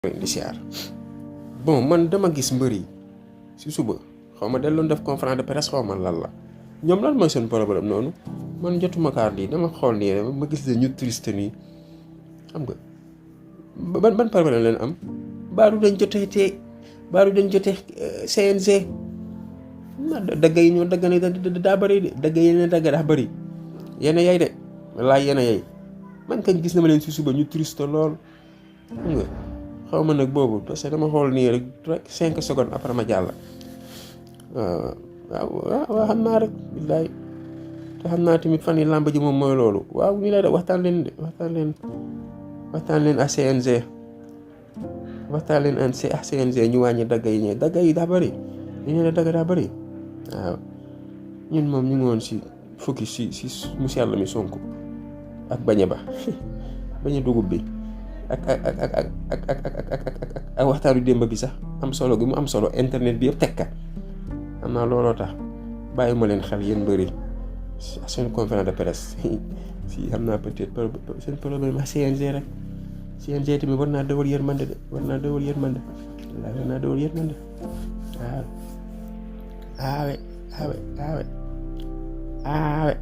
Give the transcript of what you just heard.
di siyaar bon man dama gis mbër yi si suba xaw ma delloon def conférence de presse xaw ma lan la ñoom lan mooy seen problème noonu man jotuma kaar lii dama xool nii ma gis ne ñu triste nii xam nga ban problème leen am baaru dañ jotee CNG dagg yi ñoo dagg ne daa bëri de dagg yi ne dagg daa bëri yéena yay de wallaay yéena yay man kañ gis na ma leen si suba ñu triste lool xam nga xaw ma nag boobu parce que dama xool nii rek 5 secondes après ma jàll waaw xam naa rek billaay te xam naa tamit fan yi làmb ji moom mooy loolu waaw nii lay def waxtaan leen ak CNG ñu wàññi dagg yi daa bëri ñu ne la dagg daa bëri waaw ñun moom ñu ngi woon si fukki si monsieur Yàlla mi Sonko ak bañe dugub bi ak waxtaanu démb bi sax am solo gi mu am solo internet bi yëpp tekka xam naa looloo tax bàyyi ma leen xel yéen bëri seen conférence de presse si xam naa peut-être seen problème ak CNG rek CNG tamit war naa dawal yërmande waaw aawe